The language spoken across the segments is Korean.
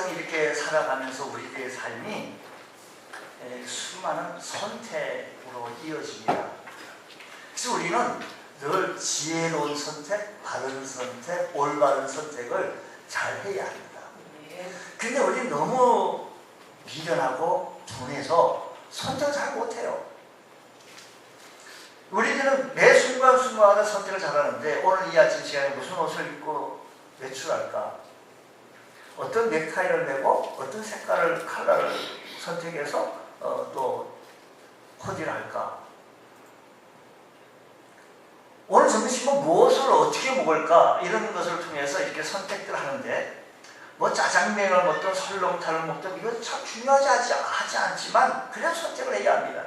평생 이렇게 살아가면서 우리들의 삶이 수많은 선택으로 이어집니다. 그래서 우리는 늘 지혜로운 선택, 바른 선택, 올바른 선택을 잘 해야 합니다. 근데 우리는 너무 미련하고 둔해서 선택을 잘 못해요. 우리들은 매 순간순간마다 선택을 잘하는데 오늘 이 아침 시간에 무슨 옷을 입고 외출할까? 어떤 넥타이를 매고 어떤 색깔을 컬러를 선택해서 또 코디를 할까? 오늘 점심은 무엇을 어떻게 먹을까? 이런 것을 통해서 이렇게 선택들 하는데 뭐 짜장면을 먹든 설렁탕을 먹든 이건 참 중요하지 않지만 그래야 선택을 해야 합니다.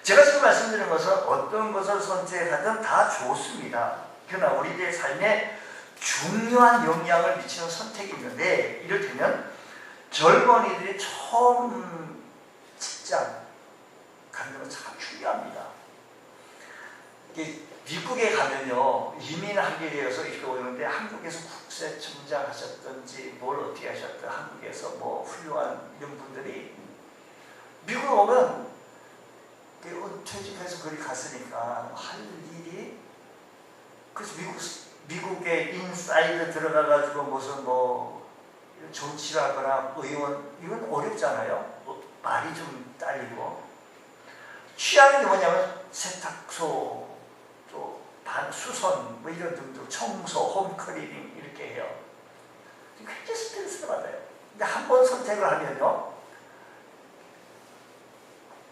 제가 지금 말씀드린 것은 어떤 것을 선택하든 다 좋습니다. 그러나 우리들의 삶에 중요한 영향을 미치는 선택이 있는데 이를테면 젊은이들이 처음 직장 가는 건 참 중요합니다. 미국에 가면요 이민하게 되어서 이렇게 오는데 한국에서 국세청장 하셨든지 뭘 어떻게 하셨든 한국에서 뭐 훌륭한 이런 분들이 미국에 오면 퇴직해서 거기 갔으니까 할 일이 그래서 미국의 인사이드 들어가가지고 무슨 뭐 정치를 하거나 의원 이건 어렵잖아요. 말이 좀 딸리고 취하는 게 뭐냐면 세탁소 또 수선 뭐 이런 등등 청소 홈클리닝 이렇게 해요. 굉장히 스트레스를 받아요. 근데 한 번 선택을 하면요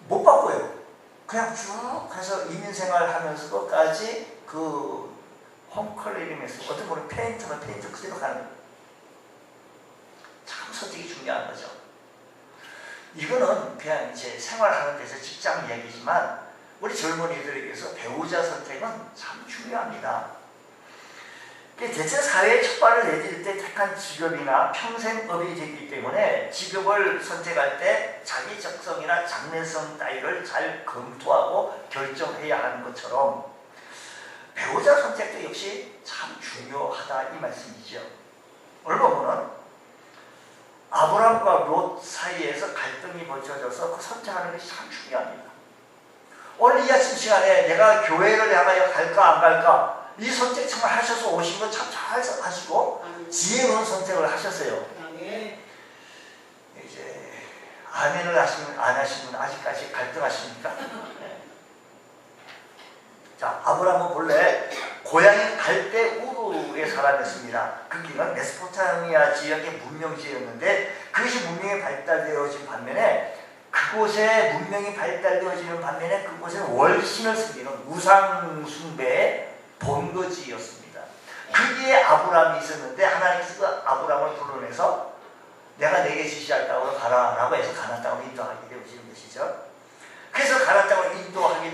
못 바꿔요. 그냥 쭉 해서 이민생활 하면서도까지 그 홈클리닝에서 어떤 분은 페인트면 페인트 그대로 가는 거예요. 참 선택이 중요한 거죠. 이거는 그냥 이제 생활하는 데서 직장 이야기지만 우리 젊은이들에게서 배우자 선택은 참 중요합니다. 대체 사회에 첫 발을 내딜 때 택한 직업이나 평생업이 되기 때문에 직업을 선택할 때 자기 적성이나 장래성 따위를 잘 검토하고 결정해야 하는 것처럼 배우자 선택도 역시 참 중요하다 이 말씀이죠. 오늘 보면은 아브람과 롯 사이에서 갈등이 벌쳐져서 그 선택하는 것이 참 중요합니다. 오늘 이 아침 시간에 내가 교회를 향하여 갈까 안 갈까 이 선택 정말 하셔서 오신 건 참 잘 하시고 지혜로운 선택을 하셨어요. 이제 아멘을 하시면 안 하시면 아직까지 갈등하십니까? 자, 아브라함은 본래 고향이 갈대 우르의 사람이었습니다. 그 길은 메소포타미아 지역의 문명지였는데 그것이 문명이 발달되어진 반면에 그곳에 문명이 발달되어지는 반면에 그곳에는 월신을 섬기는 우상 숭배의 본거지였습니다. 거기에 아브라함이 있었는데 하나님께서 그 아브라함을 불러내서 내가 내게 지시할다고 가라라고 해서 가나안 땅으로 인도하게 되어지는 것이죠. 그래서 가나안 땅을 인도하게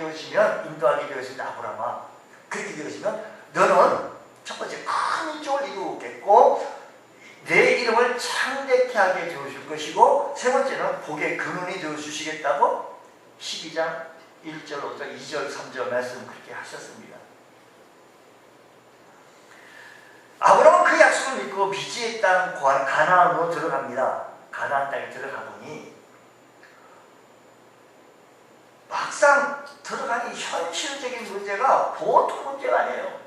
되어진다 아브라함아 그렇게 되어지면 너는 첫 번째 큰 민족을 이루겠고 내 이름을 창대케 하게 되어줄 것이고 세 번째는 복의 근원이 되어주시겠다고 12장 1절부터 2절 3절 말씀 그렇게 하셨습니다. 아브라함은 그 약속을 믿고 미지의 땅 가나안으로 들어갑니다. 가나안 땅에 들어가 보니 막상 들어가니 현실적인 문제가 보통 문제가 아니에요.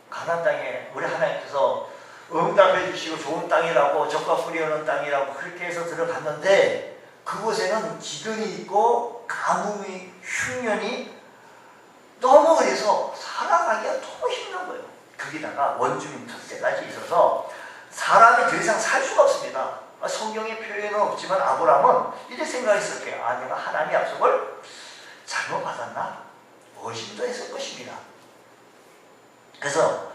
가나안 땅에 우리 하나님께서 응답해 주시고 좋은 땅이라고 적과 꿀이 흐르는 땅이라고 그렇게 해서 들어갔는데 그곳에는 기근이 있고 가뭄이 흉년이 너무 그래서 살아가기가 너무 힘든 거예요. 거기다가 원주민 텃세까지 있어서 사람이 더 이상 살 수가 없습니다. 성경의 표현은 없지만 아브라함은 이렇게 생각했을 거예요. 아, 내가 하나님의 약속을 잘못 받았나? 의심도 했을 것입니다. 그래서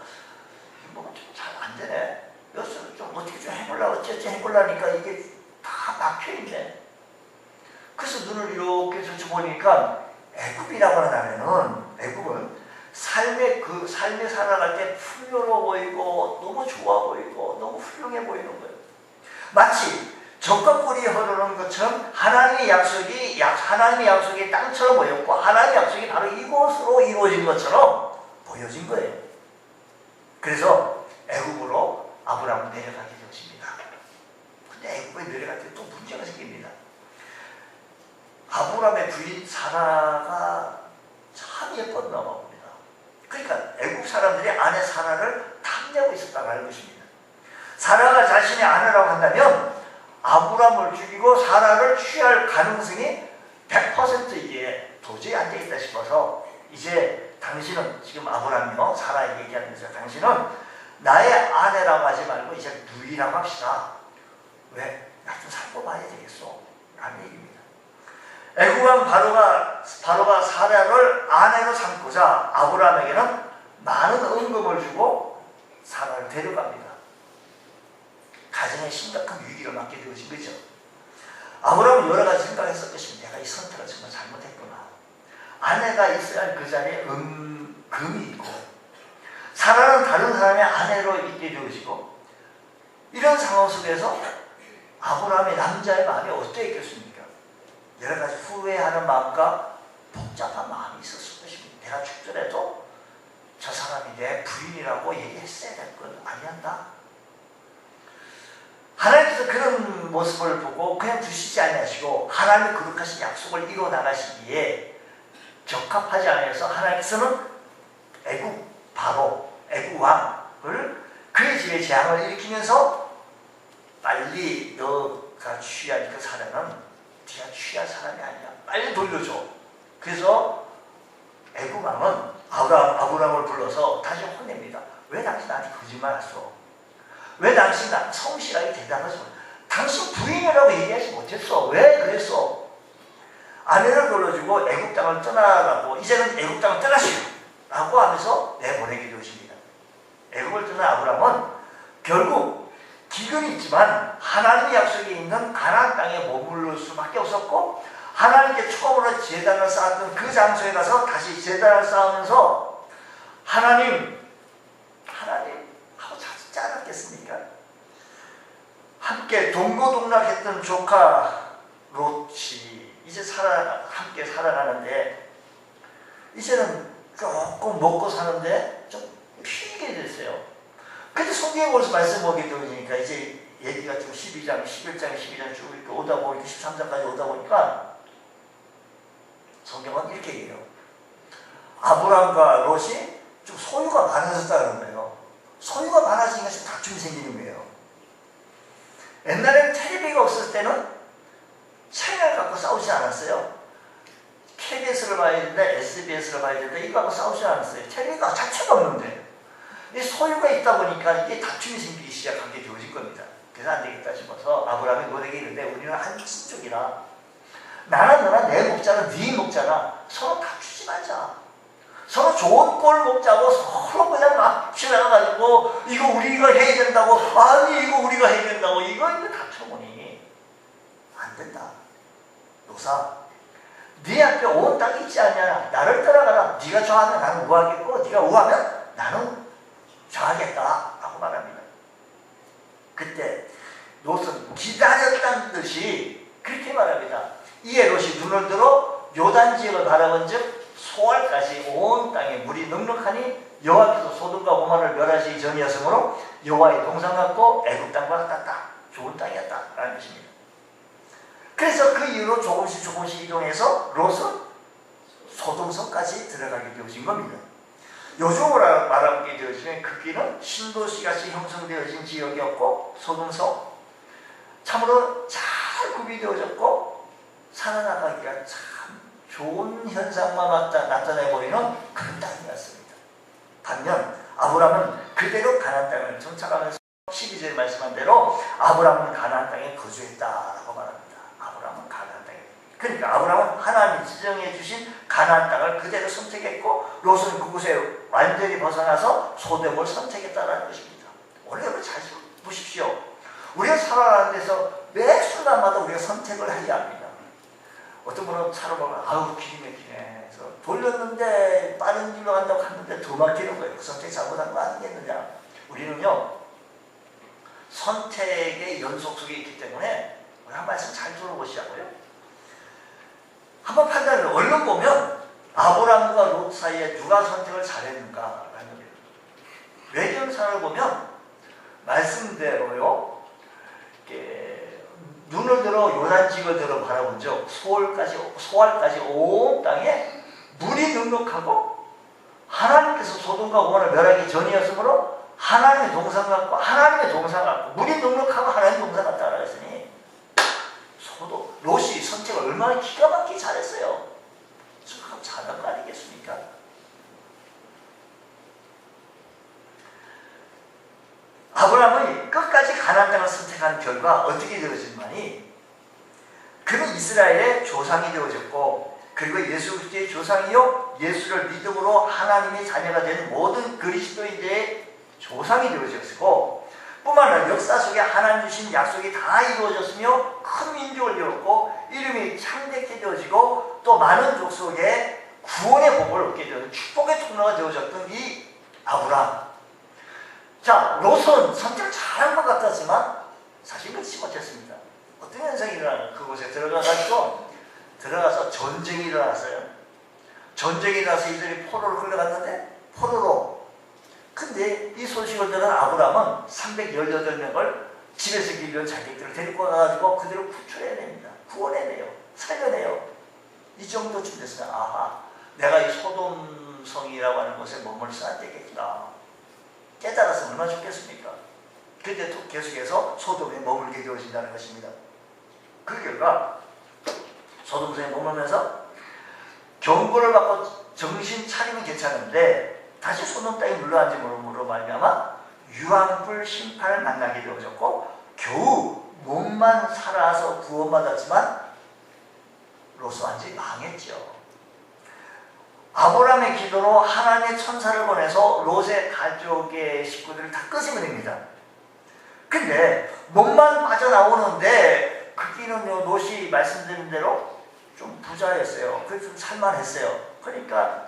뭐 좀 잘 안 되네. 여기서 좀 어떻게 좀 어찌 해보려니까 이게 다 막혀있네. 그래서 눈을 이렇게 젖혀보니까 애굽이라고 하는 나라는 애굽은 삶에 살아갈 때 풍요로워 보이고 너무 좋아 보이고 너무 훌륭해 보이는 거예요. 마치 적과 꿀이 흐르는 것처럼 하나님의 약속이 땅처럼 보였고 하나님의 약속이 바로 이곳으로 이루어진 것처럼 보여진 거예요. 그래서 애굽으로 아브라함은 내려가게 되었습니다. 애굽에 내려갈 때 또 문제가 생깁니다. 아브라함의 부인 사라가 참 예뻤나 봅니다. 그러니까 애굽 사람들이 아내 사라를 탐내고 있었다는 것입니다. 사라가 자신의 아내라고 한다면 아브라함을 죽이고 사라를 취할 가능성이 100%이기에 도저히 안 되겠다 싶어서 이제 당신은 지금 아브라함이요 사라에게 얘기하면서 당신은 나의 아내라고 하지 말고 이제 누이라고 합시다. 왜? 나 좀 살고 봐야 되겠어 라는 얘기입니다. 애굽왕 바로가 사라를 아내로 삼고자 아브라함에게는 많은 은금을 주고 사라를 데려갑니다. 가정에 심각한 위기를 맞게 되어진 거죠. 아브라함은 여러 가지 생각했을 것입니다. 내가 이 선택을 정말 잘못했구나. 아내가 있어야 할 그 자리에 금이 있고 사라는 다른 사람의 아내로 있게 되어지고 이런 상황 속에서 아브라함의 남자의 마음이 어떠했겠습니까? 여러 가지 후회하는 마음과 복잡한 마음이 있었을 것입니다. 내가 죽더라도 저 사람이 내 부인이라고 얘기했어야 될 건 아니었나? 하나님께서 그런 모습을 보고 그냥 두시지 아니하시고 하나님의 거룩하신 약속을 이루어 나가시기에 적합하지 않아서 하나님께서는 애굽 왕을 그의 집에 재앙을 일으키면서 빨리 너가 취한 그 사람은 네가 취할 사람이 아니야. 빨리 돌려줘. 그래서 애굽 왕은 아브라함을 불러서 다시 혼냅니다. 왜 당신 나한테 거짓말했어? 왜 당신 성실하게 대답하지 마? 당신 부인이라고 얘기하지 못했어. 왜 그랬어? 아내를 불러주고 애굽 땅을 떠나라고 이제는 애굽 땅을 떠나시오 라고 하면서 내보내게 되었습니다. 애굽을 떠난 아브라함은 결국 기근이 있지만 하나님의 약속이 있는 가나안 땅에 머무를 수밖에 없었고 하나님께 처음으로 제단을 쌓았던 그 장소에 가서 다시 제단을 쌓으면서 하나님 하고 찾지 않았겠습니까? 함께 동고동락했던 조카 롯이 이제 함께 살아가는데 이제는 조금 먹고 사는데 좀 피게 됐어요. 근데 성경에 벌써 말씀 보게 되니까 이제 얘기가 좀 12장, 11장, 12장 쭉 이렇게 오다 보니까 13장까지 오다 보니까 성경은 이렇게 얘기해요. 아브람과 롯이 좀 소유가 많아졌다는 거예요. 소유가 많아지니까 좀 다툼이 생기는 거예요. 옛날에는 텔레비가 없을 때는 채널 갖고 싸우지 않았어요. KBS를 봐야 된다, SBS를 봐야 된다, 이거 갖고 싸우지 않았어요. 텔레비가 자체가 없는데. 이 소유가 있다 보니까 이게 다툼이 생기기 시작하게 되어진 겁니다. 그래서 안 되겠다 싶어서 아브라함이 노력이 있는데 우리는 한 친족이라 나는 너나 내 먹자나 네 먹자나 서로 다투지 말자. 서로 좋은 꼴 먹자고 서로 그냥 막 지나가가지고 이거 우리가 해야 된다고 아니 이거 우리가 해야 된다고 이거 다투보니 안 된다. 노사 네 앞에 온 땅이 있지 않냐. 나를 따라가라. 네가 좋아하면 나는 우하겠고 네가 우하면 나는 좋아하겠다 라고 말합니다. 그때 롯은 기다렸다는 듯이 그렇게 말합니다. 이에 롯이 눈을 들어 요단 지역을 바라본 즉 소알까지 온 땅에 물이 넉넉하니 여호와께서 소돔과 고모라를 멸하시기 전이었으므로 여호와의 동산 같고 애굽 땅과 같았다. 좋은 땅이었다 라는 것입니다. 그래서 그 이후로 조금씩 이동해서 롯은 소돔성까지 들어가게 되어진 겁니다. 요즘으로 말하게 되어지면 그 길은 신도시같이 형성되어진 지역이었고 소돔성 참으로 잘 구비되어졌고 살아나가기가 참 좋은 현상만 나타내버리는 그런 땅이었습니다. 반면 아브라함은 그대로 가나안 땅을 정착하면서 12절에 말씀한 대로 아브라함은 가나안 땅에 거주했다라고 말합니다. 아브라함은 가나안 땅에 그러니까 아브라함은 하나님이 지정해 주신 가나안 땅을 그대로 선택했고 롯은 그곳에 완전히 벗어나서 소돔을 선택했다는 것입니다. 원래 여러분 잘 보십시오. 우리가 살아가는 데서 매 순간마다 우리가 선택을 해야 합니다. 어떤 분은 차로 보면 아우 길이 막히네. 그래서 돌렸는데 빠른 길로 간다고 갔는데 더 막히는 거예요. 그 선택 잘못한 거 아니겠느냐. 우리는요 선택의 연속 속에 있기 때문에 우리 한 말씀 잘 들어보시자고요. 한번 판단을 얼른 보면 아브람과 롯 사이에 누가 선택을 잘했는가라는 겁니다. 외경상을 보면 말씀대로요 눈을 들어 요단지를 들어 바라본 적 소알까지 온 땅에 물이 눅눅하고 하나님께서 소돔과 고모라를 멸하기 전이었으므로 하나님의 동상 같고 하나님의 동상 같고 물이 눅눅하고 하나님의 동상 같다라고 했으니 롯이 선택을 얼마나 기가 막히게 잘했어요. 참 잘한 거 아니겠습니까? 아브라함이 끝까지 가나안 땅을 선택한 결과 어떻게 되어졌나니 그는 이스라엘의 조상이 되어졌고 그리고 예수 그리스도의 조상이요 예수를 믿음으로 하나님의 자녀가 된 모든 그리스도인들의 조상이 되어졌고 뿐만 아니라 역사 속에 하나님 주신 약속이 다 이루어졌으며 큰 민족을 이뤘고 이름이 창대케 되어지고 또 많은 족속에 구원의 복을 얻게 되어서 축복의 통로가 되어졌던 이 아브라함. 자, 롯은 선택을 잘한 것 같았지만 사실 그렇지 못했습니다. 어떤 현상이 일어나요? 그곳에 들어가서 전쟁이 일어났어요. 전쟁이 일어나서 이들이 포로로 끌려갔는데 포로로. 근데 이 소식을 들은 아브라함은 318명을 집에서 길러온 자객들을 데리고 가가지고 그들을 구출해냅니다. 구원해내요. 살려내요. 이 정도쯤 됐으면 아하, 내가 이 소돔성이라고 하는 곳에 머물러서 안 되겠구나. 깨달았으면 얼마나 좋겠습니까? 그때 또 계속해서 소돔에 머물게 되어진다는 것입니다. 그 결과 소돔성에 머물면서 경고를 받고 정신 차리면 괜찮은데 다시 소돔 땅에 물러앉음으로 말미암아 유황불 심판을 만나게 되어졌고 겨우 몸만 살아서 구원받았지만 롯은 완전히 망했죠. 아브라함의 기도로 하나님의 천사를 보내서 롯의 가족의 식구들을 다 끄집어냅니다. 근데 몸만 빠져나오는데 그기는 롯이 말씀드린 대로 좀 부자였어요. 그래서 좀 살만했어요. 그러니까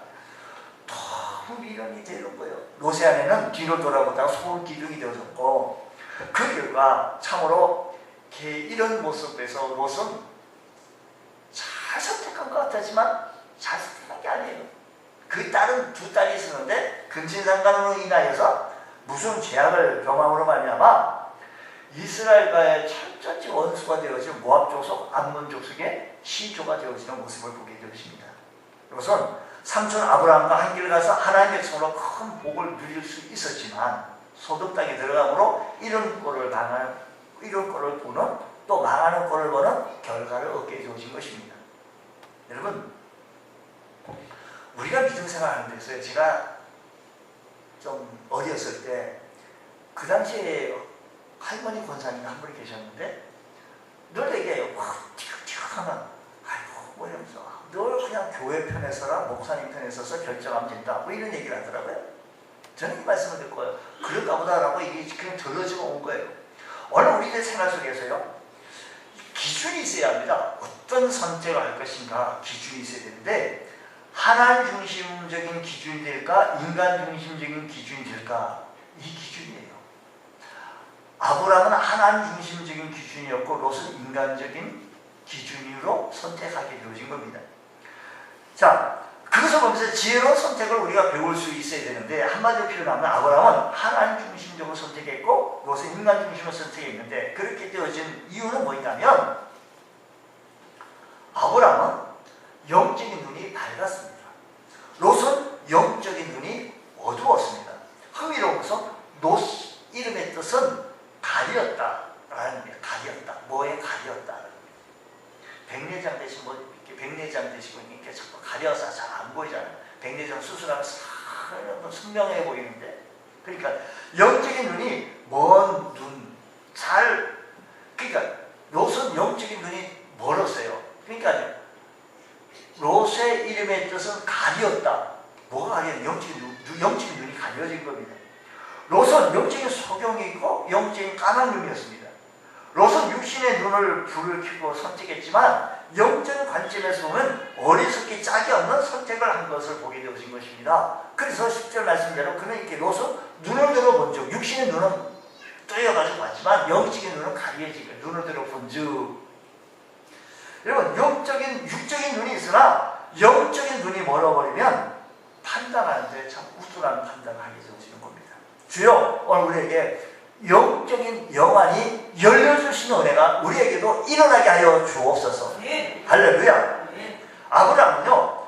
너무 미련이 되는 거예요. 롯의 아내는 뒤로 돌아보다가 소울 기둥이 되어졌고 그 결과 참으로 이런 모습에서 롯은 잘 선택한 것 같았지만 잘 선택한 게 아니에요. 그 딸은 두 딸이 있었는데 근친상간으로 인하여서 무슨 죄악을 경험으로 말미암아 이스라엘과의 철저히 원수가 되어진 모압 족속, 암몬 족속의 시조가 되어지는 모습을 보게 되었습니다. 이것은 삼촌 아브라함과 한 길 가서 하나님의 백성으로 큰 복을 누릴 수 있었지만 소돔 땅에 들어감으로 이런 꼴을 보는 또 망하는 꼴을 보는 결과를 얻게 되어진 것입니다. 여러분, 우리가 믿음 생활하는 데서 제가 좀 어렸을 때 그 당시에 할머니 권사님 한 분이 계셨는데 늘 되게 티격태격하면 아이고 뭐 이러면서 늘 그냥 교회 편에 서라 목사님 편에 서서 결정하면 된다 뭐 이런 얘기를 하더라고요. 저는 이 말씀을 듣고 그럴까 보다라고 이게 그냥 들러지고 온 거예요. 오늘 우리들 생활 속에서요 기준이 있어야 합니다. 어떤 선택을 할 것인가 기준이 있어야 되는데 하나님 중심적인 기준이 될까 인간 중심적인 기준이 될까 이 기준이에요. 아브라함은 하나님 중심적인 기준이었고 롯은 인간적인 기준으로 선택하게 되어진 겁니다. 자, 그것을 보면서 지혜로운 선택을 우리가 배울 수 있어야 되는데 한마디로 표현하면 아브라함은 하나님 중심적으로 선택했고 롯은 인간 중심으로 선택했는데 그렇게 되어진 이유는 뭐냐면 아브라함은 영적인 눈이 밝았습니다. 롯은 영적인 눈이 어두웠습니다. 흥미로운 것은 롯 이름의 뜻은 가리었다라는 겁니다. 가리었다. 뭐에 가리었다. 백내장 대신 뭐 이렇게 백내장 대시고 이렇게 자꾸 가려서 잘 안 보이잖아요. 백내장 수술하면 선명해 보이는데 그러니까 영적인 눈이 먼 눈, 그러니까 롯은 영적인 눈이 멀었어요. 그러니까 롯의 이름의 뜻은 가리었다. 뭐가 가리었다? 영적인 눈이 가려진 겁니다. 롯은 영적인 소경이고 영적인 까만 눈이었습니다. 롯은 육신의 눈을 불을 켜고 선택했지만 영적인 관점에서 보면 어리석기 짝이 없는 선택을 한 것을 보게 되어진 것입니다. 그래서 10절 말씀대로 그는 이렇게 롯은 눈을 들어본 적 육신의 눈은 뜨여가지고 왔지만 영적인 눈은 가려지고 눈을 들어본 즉 여러분 육적인 눈이 있으나 영적인 눈이 멀어버리면 판단하는데 참 우쭐한 판단을 하게 되어지는 겁니다. 주여 오늘 우리에게 영적인 영안이 열려주시는 은혜가 우리에게도 일어나게 하여 주옵소서. 할렐루야. 아브라함은요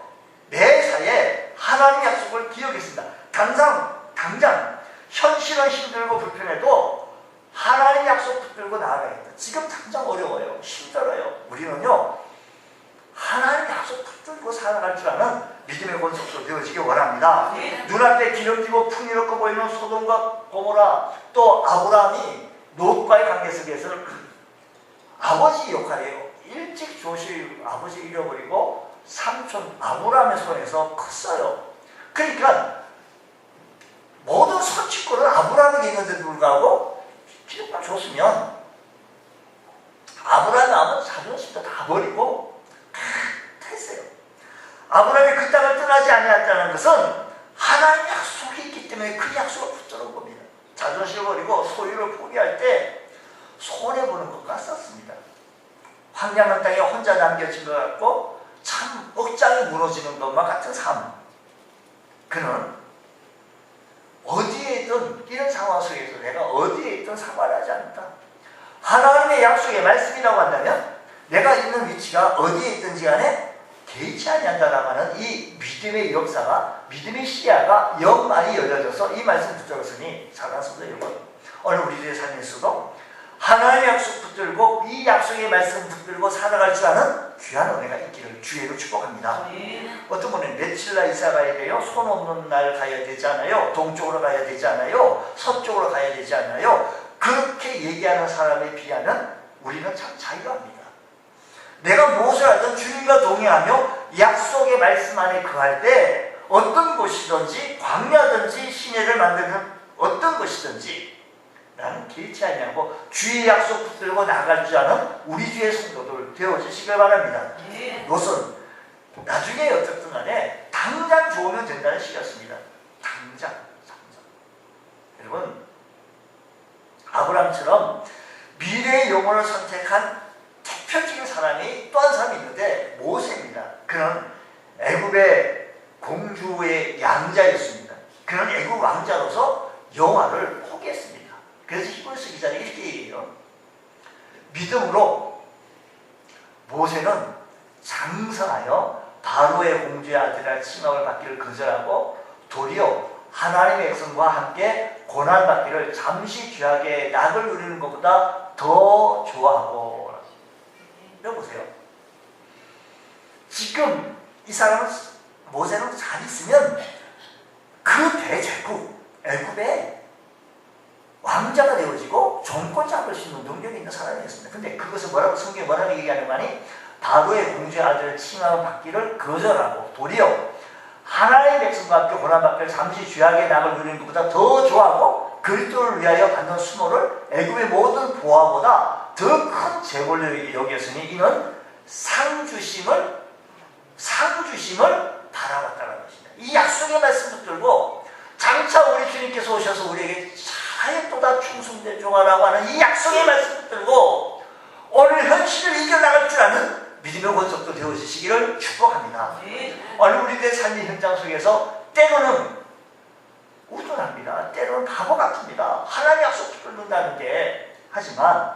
매사에 하나님의 약속을 기억했습니다. 당장 현실은 힘들고 불편해도 하나님의 약속 붙들고 나아가겠다. 지금 당장 어려워요. 힘들어요. 우리는요 하나님의 약속 붙들고 살아갈 줄 아는 믿음의 권속도 되어지기 원합니다. 눈앞에 기름지고 풍요롭고 보이는 소돔과 고모라, 또 아브라함이 롯과의 관계 속에서 아버지 역할이에요. 일찍 조시 아버지 잃어버리고 삼촌 아브라함의 손에서 컸어요. 그러니까 모든 선취권은 아브라함에게 있는데도 불구하고 기름만 줬으면 아브라함의 아버지 자존심도 다 버리고 했어요. 아브라함이 그 땅을 떠나지 아니했다는 것은 하나님의 약속이 있기 때문에 그 약속을 붙들은 겁니다. 자존심을 버리고 소유를 포기할 때 손해보는 것 같았습니다. 황량한 땅에 혼자 남겨진 것 같고 참 억장이 무너지는 것만 같은 삶. 그는 어디에 있든 이런 상황 속에서 내가 어디에 있든 상관하지 않다. 하나님의 약속의 말씀이라고 한다면 내가 있는 위치가 어디에 있든지 간에 개의치 아니한다라고 하는 이 믿음의 역사가, 믿음의 시야가 영만이 열려져서 이 말씀 붙들었으니 사랑하는 여러분, 오늘 우리들의 삶에서도 하나님의 약속 붙들고 이 약속의 말씀 붙들고 살아갈 줄 아는 귀한 은혜가 있기를 주의로 축복합니다. 어떤 분은 며칠 날 이사 가야 돼요? 손 없는 날 가야 되지 않아요? 동쪽으로 가야 되지 않아요? 서쪽으로 가야 되지 않아요? 그렇게 얘기하는 사람에 비하면 우리는 참 자유합니다. 내가 무엇을 하든 주님과 동행하며 약속의 말씀 안에 거할 때 어떤 곳이든지 광야든지 시내를 만드는 어떤 것이든지 나는 개의치 아니하고 주의 약속 붙들고 나갈 줄 아는 우리 주의 성도들 되어주시길 바랍니다. 이것은 나중에 어쨌든 간에 당장 좋으면 된다는 시였습니다. 당장. 여러분, 아브라함처럼 미래의 영혼을 선택한 대표적인 사람이 또 한 사람이 있는데 모세입니다. 그는 애굽의 공주의 양자였습니다. 그는 애굽 왕자로서 영화를 포기했습니다. 그래서 히브리서 기자는 이렇게 얘기해요. 믿음으로 모세는 장성하여 바로의 공주의 아들이라 칭함을 받기를 거절하고 도리어 하나님의 백성과 함께 고난받기를 잠시 귀하게 낙을 누리는 것보다 더 좋아하고. 여보세요. 지금 이 사람은 모세는 잘 있으면 그 대제국 애굽의 왕자가 되어지고 정권 잡을 수 있는 능력이 있는 사람이었습니다. 근데 그것을 뭐라고 성경에 뭐라고 얘기하냐면 바로의 공주의 아들을 칭함을 받기를 거절하고 도리어 하나님의 백성과 함께 고난받기를 잠시 귀하게 낙을 누리는 것보다 더 좋아하고 그리스도를 위하여 받는 수모를 애굽의 모든 보화보다 더 큰 재벌로 여겼으니 이는 상주심을 바라봤다는 것입니다. 이 약속의 말씀 붙들고 장차 우리 주님께서 오셔서 우리에게 사역보다 충성된 종아라고 하는 이 약속의 말씀 붙들고 오늘 현실을 이겨나갈 줄 아는 믿음의 권속도 되어주시기를 축복합니다. 오늘 우리들의 삶의 현장 속에서 때로는 우둔합니다. 때로는 바보 같습니다. 하나님의 약속 붙들는다는 게. 하지만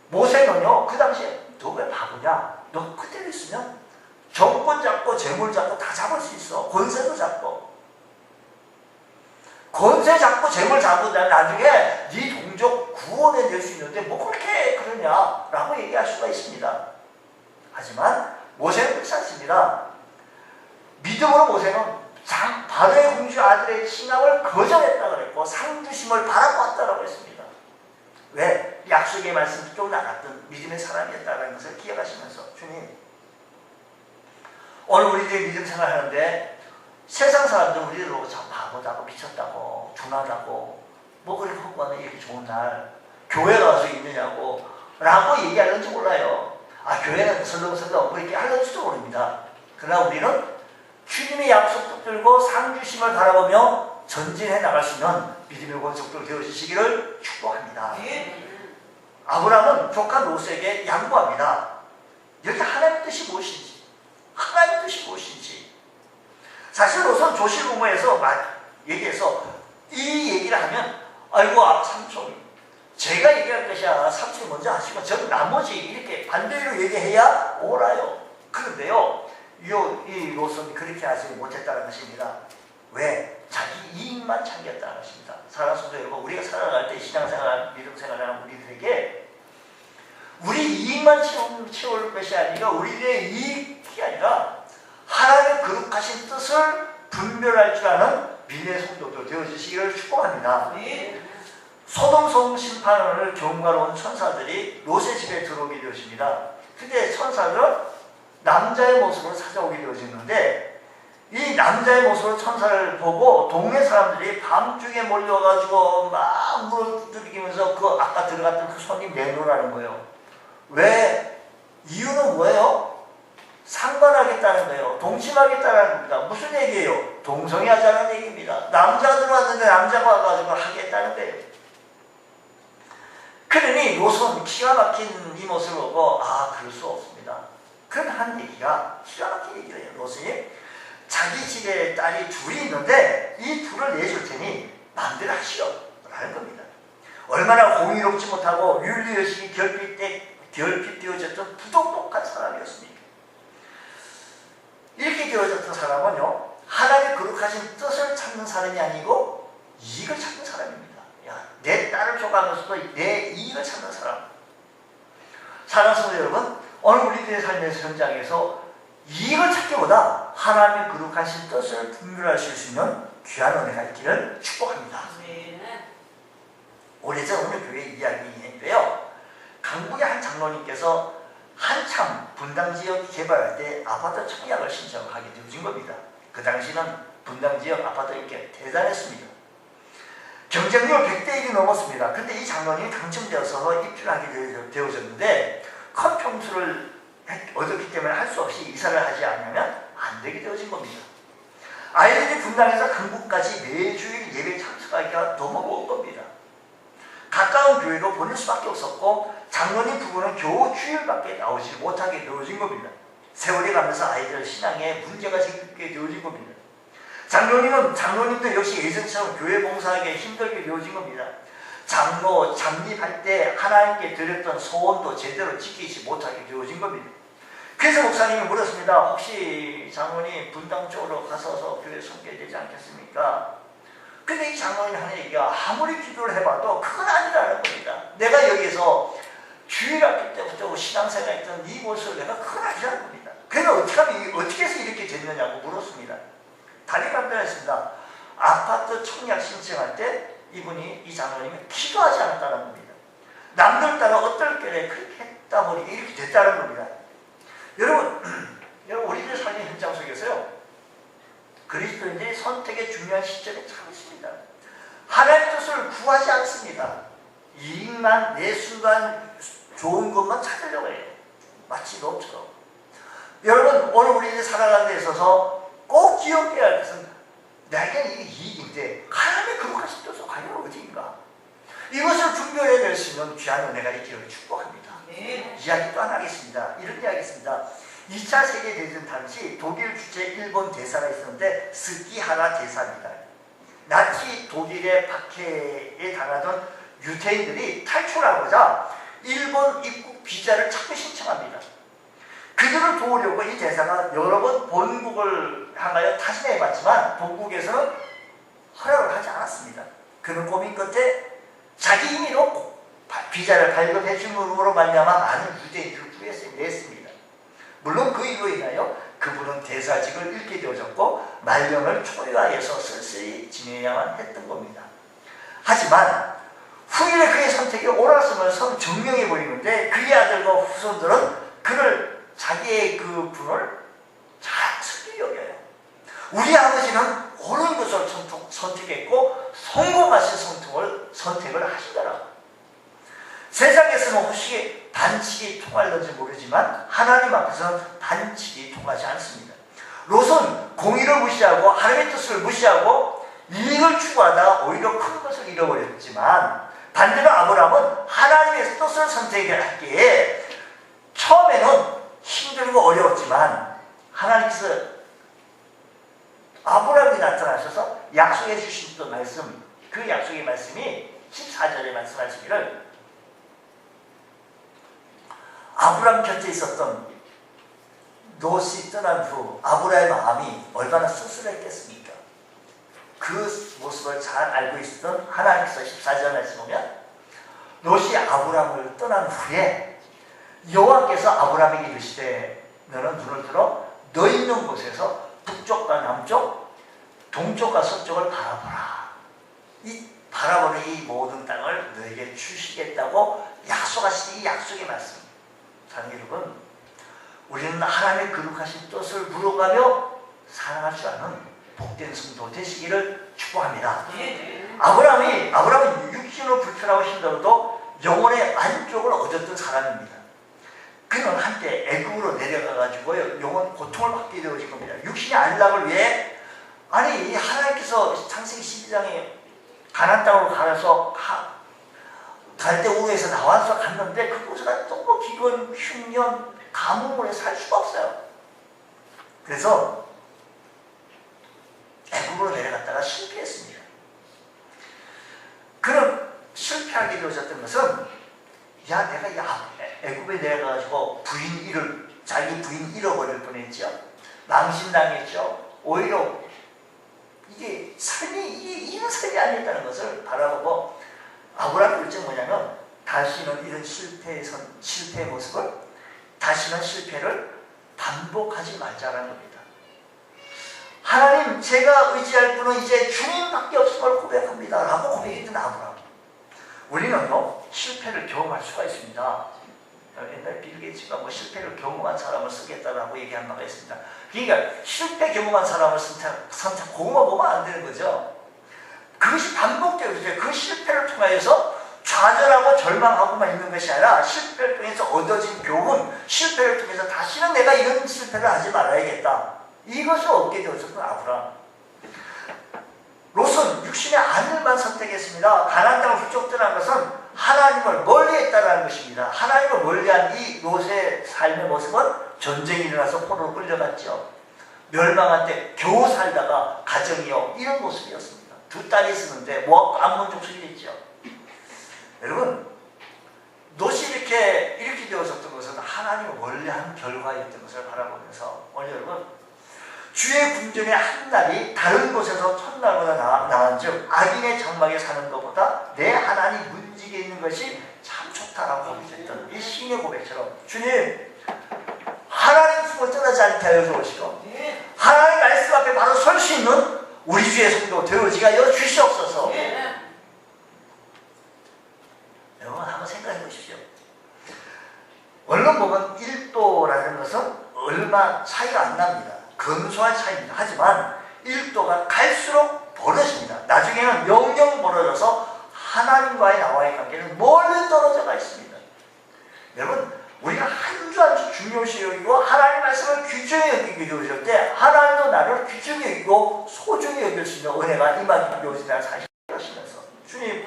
모세는요 그 당시에 너 왜 바보냐? 너 그대로 있으면 정권 잡고 재물 잡고 다 잡을 수 있어. 권세도 잡고. 권세 잡고 재물 잡고 나중에 네 동족 구원해낼 수 있는데 뭐 그렇게 그러냐라고 얘기할 수가 있습니다. 하지만 모세는 그렇지 않습니다. 믿음으로 모세는 바로의 공주 아들의 칭함을 거절했다고 그랬고 상주심을 바라보았다고 했습니다. 왜? 약속의 말씀 쪽 나갔던 믿음의 사람이었다는 것을 기억하시면서 주님, 오늘 우리들이 믿음 생활하는데 세상 사람들 우리를 보고 참 바보다고 미쳤다고 둔하다고 뭐 그렇게 허구하는 이렇게 좋은 날 교회 가서 있느냐고 라고 얘기하는지 몰라요. 아, 교회는 설렁설렁 뭐 이렇게 하는지도 모릅니다. 그러나 우리는 주님의 약속 붙들고 상주심을 바라보며 전진해 나갈 수 있는 믿음의 권속들 되어주시기를 축복합니다. 아브라함은 조카 롯에게 양보합니다. 여기 하나님의 뜻이 무엇인지, 하나님의 뜻이 무엇인지. 사실 롯은 조실부모에서 얘기해서 이 얘기를 하면 아이고 삼촌 제가 얘기할 것이야 삼촌이 먼저 하시고 저는 나머지 이렇게 반대로 얘기해야 옳아요. 그런데요, 이 로선이 그렇게 하지 못했다는 것입니다. 왜? 자기 이익만 챙겼다는 것입니다. 사랑하는 성도 여러분, 우리가 살아갈 때 신앙생활, 믿음생활하는 우리들에게 우리 이익만 채울 것이 아니라 우리의 이익이 아니라 하나님의 거룩하신 뜻을 분별할 줄 아는 믿음의 성도들 되어주시기를 축복합니다. 소돔 심판을 경고하러 온 천사들이 롯의 집에 들어오게 되어집니다. 근데 천사들은 남자의 모습으로 찾아오게 되어지는데, 이 남자의 모습으로 천사를 보고 동네 사람들이 밤중에 몰려가지고 막 물어뜯기면서 그 아까 들어갔던 그 손님 내놓으라는 거예요. 왜? 이유는 뭐예요? 상관하겠다는 거예요. 동침하겠다는 겁니다. 무슨 얘기예요? 동성애하자는 얘기입니다. 남자가 들어왔는데 남자가 와가지고 하겠다는 거예요. 그러니 롯은 기가 막힌 이 모습을 보고 그럴 수 없습니다. 그런 한 얘기가 기가 막힌 얘기예요. 롯이 자기 집에 딸이 둘이 있는데 이 둘을 내줄 테니 마음대로 하시오 라는 겁니다. 얼마나 공의롭지 못하고 윤리의식이 결핍되어졌던 부도덕한 사람이었습니다. 이렇게 되어졌던 사람은요, 하나님의 거룩하신 뜻을 찾는 사람이 아니고 이익을 찾는 사람입니다. 내 딸을 줘가면서도 내 이익을 찾는 사람. 사랑하는 성도 여러분, 오늘 우리들의 삶의 현장에서 이익을 찾기보다 하나님의 거룩하신 뜻을 분별하실 수 있는 귀한 은혜가 있기를 축복합니다. 오래전 어느 교회 이야기인데요, 강북의 한 장로님께서 한참 분당지역 개발할 때 아파트 청약을 신청하게 되어진 겁니다. 그 당시는 분당지역 아파트 이렇게 대단했습니다. 경쟁률 100대 1이 넘었습니다. 근데 이 장로님이 당첨되어서 입주를 하게 되어졌는데 큰 평수를 얻었기 때문에 할 수 없이 이사를 하지 않으면 안 되게 되어진 겁니다. 아이들이 분당에서 강북까지 매주일 예배 참석하기가 너무 어려운 겁니다. 가까운 교회로 보낼 수밖에 없었고 장로님 부부는 겨우 주일밖에 나오지 못하게 되어진 겁니다. 세월이 가면서 아이들 신앙에 문제가 생기게 되어진 겁니다. 장로님도 역시 예전처럼 교회 봉사하기 힘들게 되어진 겁니다. 장로 잠립할 때 하나님께 드렸던 소원도 제대로 지키지 못하게 되어진 겁니다. 그래서 목사님이 물었습니다. 혹시 장로님 분당 쪽으로 가서서 교회 섬겨야 되지 않겠습니까? 근데 이 장로님이 하는 얘기가 아무리 기도를 해봐도 그건 아니라는 겁니다. 내가 여기서 주일학교 때부터 신앙생활 했던 이곳을 내가 그건 아니라는 겁니다. 그래서 어떻게 해서 이렇게 됐느냐고 물었습니다. 달리 답변했습니다. 아파트 청약 신청할 때 이 장로님이 기도하지 않았다는 겁니다. 남들 따라 어떨결에 그렇게 했다 보니 이렇게 됐다는 겁니다. 여러분 우리들 삶의 현장 속에서요, 그리스도인들이 선택의 중요한 시점에 참 있습니다. 하나님의 뜻을 구하지 않습니다. 이익만 내 순간 좋은 것만 찾으려고 해요. 마치 롯처럼. 여러분 오늘 우리들이 살아가는 데 있어서 꼭 기억해야 할 것은 내게는 이게 이익인데 하나님의 거룩하신 뜻은 과연 어디인가? 이것을 분별해낼 수 있는 귀한 은혜가 있기를 축복합니다. 이야기 또 하나 하겠습니다. 이렇게 하겠습니다. 2차 세계대전 당시 독일 주재 일본 대사가 있었는데 스키하라 대사입니다. 나치 독일의 박해에 당하던 유태인들이 탈출하고자 일본 입국 비자를 자꾸 신청합니다. 그들을 도우려고 이 대사가 여러 번 본국을 향하여 타진해봤지만 본국에서는 허락을 하지 않았습니다. 그는 고민 끝에 자기 힘으로 비자를 발급해 줌으로 말미암아 많은 유대인들을 구했습니다. 물론 그 이유로 인하여 그분은 대사직을 잃게 되어졌고 말년을 초유하여서 쓸쓸히 지내야만 했던 겁니다. 하지만 후일에 그의 선택이 옳았음을 증명해 보이는데 그의 아들과 후손들은 그를 자기의 그 분을 자랑스럽게 여겨요. 우리 아버지는 옳은 것을 선택했고 성공하신 선택을 하시더라. 세상에서는 혹시 반칙이 통할는지 모르지만 하나님 앞에서는 반칙이 통하지 않습니다. 롯은 공의를 무시하고 하나님의 뜻을 무시하고 이익을 추구하다 오히려 큰 것을 잃어버렸지만 반대로 아브라함은 하나님의 뜻을 선택하기에 처음에는 힘들고 어려웠지만 하나님께서 아브라함이 나타나셔서 약속해 주신 그 말씀, 그 약속의 말씀이 14절에 말씀하시기를 아브람 곁에 있었던 롯이 떠난 후 아브라의 마음이 얼마나 씁쓸했겠습니까? 그 모습을 잘 알고 있었던 하나님께서 14절 말씀 보면 롯이 아브람을 떠난 후에 여호와께서 아브람에게 이르시되 너는 눈을 들어 너 있는 곳에서 북쪽과 남쪽 동쪽과 서쪽을 바라보라. 이 바라보는 이 모든 땅을 너에게 주시겠다고 약속하신 이 약속의 말씀. 사랑하는 여러분, 우리는 하나님의 거룩하신 뜻을 물어가며 살아갈 줄 아는 복된 성도 되시기를 축복합니다. 아브라함이 육신으로 불편하고 힘들어도 영혼의 만족을 얻었던 사람입니다. 그는 한때 애굽으로 내려가가지고요 영혼 고통을 받게 되어진 겁니다. 육신의 안락을 위해 아니 하나님께서 창세기 12장에 가나안 땅으로 가서 갈대 우에서 나와서 갔는데 그곳에가 너무 기근, 흉년, 가뭄으로 살 수가 없어요. 그래서 애굽으로 내려갔다가 실패했습니다. 그는 실패하게 되어졌던 것은 야 내가 애굽에 내려가가지고 자기 부인 잃어버릴 뻔했죠. 망신당했죠. 오히려 이게 이런 삶이 아니었다는 것을 바라보고 아브라함의 결정은 뭐냐면 다시는 이런 실패의 모습을 다시는 실패를 반복하지 말자라는 겁니다. 하나님 제가 의지할 분은 이제 주님밖에 없음을 고백합니다 라고 고백했던 아브라함. 우리는요 실패를 경험할 수가 있습니다. 옛날 빌 게이츠가 실패를 경험한 사람을 쓰겠다라고 얘기한 바가 있습니다. 그러니까 실패 경험한 사람을 선택하고만 보면 안 되는 거죠. 그것이 반복되어서 그 실패를 통해서 좌절하고 절망하고만 있는 것이 아니라 실패를 통해서 얻어진 교훈, 실패를 통해서 다시는 내가 이런 실패를 하지 말아야겠다. 이것을 얻게 되었던 아브라함. 롯은 육신의 안일만 선택했습니다. 가나안 땅을 훌쩍 떠난 것은 하나님을 멀리했다는 것입니다. 하나님을 멀리한 이 롯의 삶의 모습은 전쟁이 일어나서 포로로 끌려갔죠. 멸망한 때 겨우 살다가 가정이요 이런 모습이었습니다. 두 딸이 있었는데 모압과 암몬 족속이 있죠. 여러분 롯이 이렇게 되어졌던 것은 하나님을 멀리한 결과였던 것을 바라보면서 오늘 여러분 주의 궁전의 한 날이 다른 곳에서 첫날보다 나은즉 악인의 장막에 사는 것보다 내 하나님 문지기에 있는 것이 참 좋다라고 고백했던 이 시인의 고백처럼 주님 하나님 품을 떠나지 않게 하여 주시고 하나님 말씀 앞에 바로 설 수 있는 우리 주의 성도 되어지게 하여 주시옵소서. 여러분 한번 생각해 보십시오. 얼른 보면 1도라는 것은 얼마 차이가 안 납니다. 근소한 차이입니다. 하지만 1도가 갈수록 벌어집니다. 나중에는 영영 벌어져서 하나님과의 나와의 관계는 멀리 떨어져가 있습니다. 여러분 우리가 한 주 한 주 중요시 여기고 하나님 말씀을 귀중히 여기게 되어질 때 하나님도 나를 귀중히 여기고 소중히 여길 수 있는 은혜가 임하게 되어진다는 사실을 아시면서 주님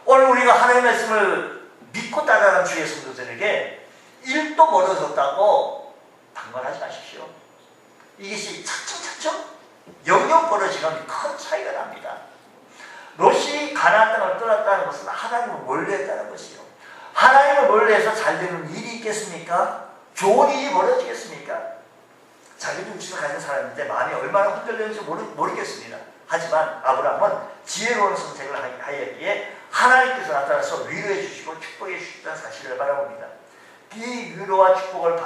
오늘 우리가 하나님의 말씀을 믿고 따라가는 주의 성도들에게 1도 멀어졌다고 방관하지 마십시오. 이것이 차츰차츰 영영 벌어지면 큰 차이가 납니다. 롯이 가나안 땅을 떠났다는 것은 하나님을 멀리했다는 것이요. 하나님을 멀리해서 잘 되는 일이 있겠습니까? 좋은 일이 벌어지겠습니까? 자기도 육신을 가진 사람인데 마음이 얼마나 흔들리는지 모르겠습니다. 하지만 아브라함은 지혜로운 선택을 하였기에 하나님께서 나타나서 위로해 주시고 축복해 주셨다는 사실을 바라봅니다. 이 위로와 축복을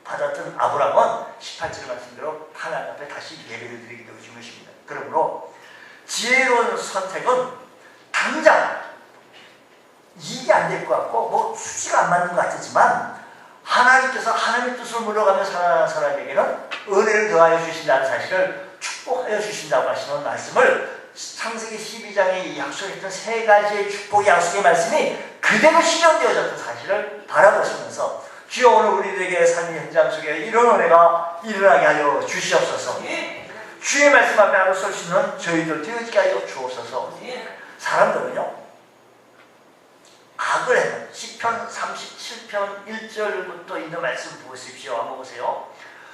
받았던 아브라함은 18절 말씀대로 하나님 앞에 다시 예배를 드리게 되어진 것입니다. 그러므로 지혜로운 선택은 당장 이익이 안 될 것 같고 수치가 안 맞는 것 같지만 하나님께서 하나님의 뜻을 물어가며 살아가는 사람에게는 은혜를 더하여 주신다는 사실을 축복하여 주신다고 하시는 말씀을 창세기 12장에 약속했던 세 가지의 축복의 약속의 말씀이 그대로 실현되어졌던 사실을 바라보시면서 주여 오늘 우리들에게 삶의 현장 속에 이런 은혜가 일어나게 하여 주시옵소서. 주의 말씀 앞에 하루 설 수 있는 저희들 되어지게 하여 주옵소서. 사람들은요 악을 해는 시편 37편 1절부터 있는 말씀 보십시오. 한번 보세요.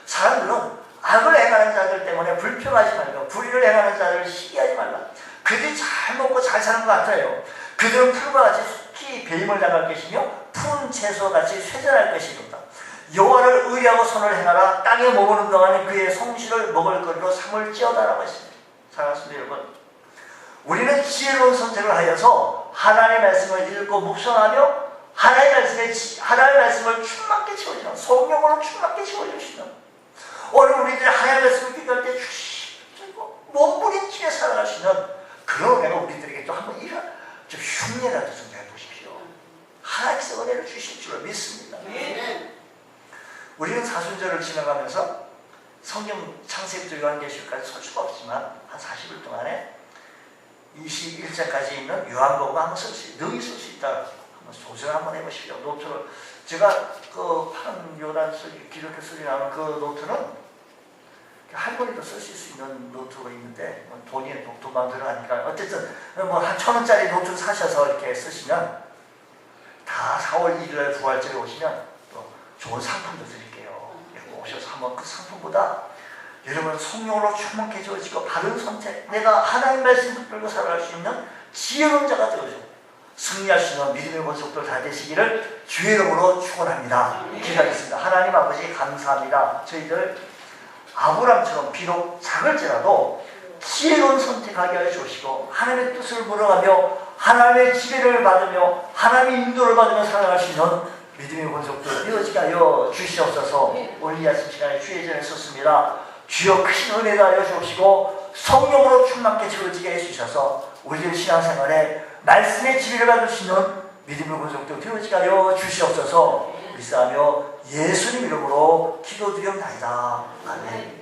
사람들은 악을 행하는 자들 때문에 불평하지 말고 불의를 행하는 자들을 시기하지 말라. 그들이 잘 먹고 잘 사는 것 같아요. 그들은 풀과 같이 속히 배임을 당할 것이며 푸른 채소와 같이 쇠잔할 것이로다. 여호와를 의뢰하고 선을 행하라. 땅에 머무는 동안에 그의 성실을 먹을 거리로 삼을지어다라고 했습니다. 사랑하십니다 여러분. 우리는 지혜로운 선택을 하여서 하나님의 말씀을 읽고 묵상하며 하나님의 말씀을 충만케 채워주는, 성령으로 충만케 채워주시는, 오늘 우리들이 하나님의 말씀을 기도할 때 몸부림치게 살아가시는 그런 은혜가 우리들에게 또 한번 좀 흉내라도 좀 해보십시오. 하나님께서 은혜를 주실 줄 믿습니다. 우리는 사순절을 지나가면서 성경 창세기부터 요한계시록까지 설 수가 없지만 한 40일 동안에 21장까지 있는 요한복음 한번 능히 쓸 수 있다. 한번 도전 한번 해보십시오. 노트를 제가 그 파는 요단 기록해 쓰기 나오는 그 노트는 할머니도 쓰실 수 있는 노트가 있는데 돈이 독도만 들어가니까 어쨌든 뭐 한 1,000원짜리 노트를 사셔서 이렇게 쓰시면 다 4월 1일날 부활절에 오시면 또 좋은 상품도 드릴게요. 이렇게 오셔서 한번 그 상품보다 여러분 성령으로 충만케 주어지고 바른 선택, 내가 하나님 말씀 붙들고 살아갈 수 있는 지혜로운 자가 되어주고 승리할 수 있는 믿음의 권속들 다 되시기를 주의 이름으로 축원합니다. 기도하겠습니다. 하나님 아버지 감사합니다. 저희들 아브람처럼 비록 작을지라도 지혜로운 선택하게 하여 주시고 하나님의 뜻을 물어가며 하나님의 지혜를 받으며 하나님의 인도를 받으며 살아갈 수 있는 믿음의 권속들 되어지게 하여 주시옵소서. 오늘 이 아침 시간에 주의 전에 섰습니다. 주여 크신 은혜를 하여 주옵시고 성령으로 충만케 채워지게 해주셔서 우리들 신앙생활에 말씀의 지혜를 받을 수 있는 믿음의 권속들 되어지게 하여 주시옵소서. 믿사하며 예수님 이름으로 기도드리옵나이다. 아멘.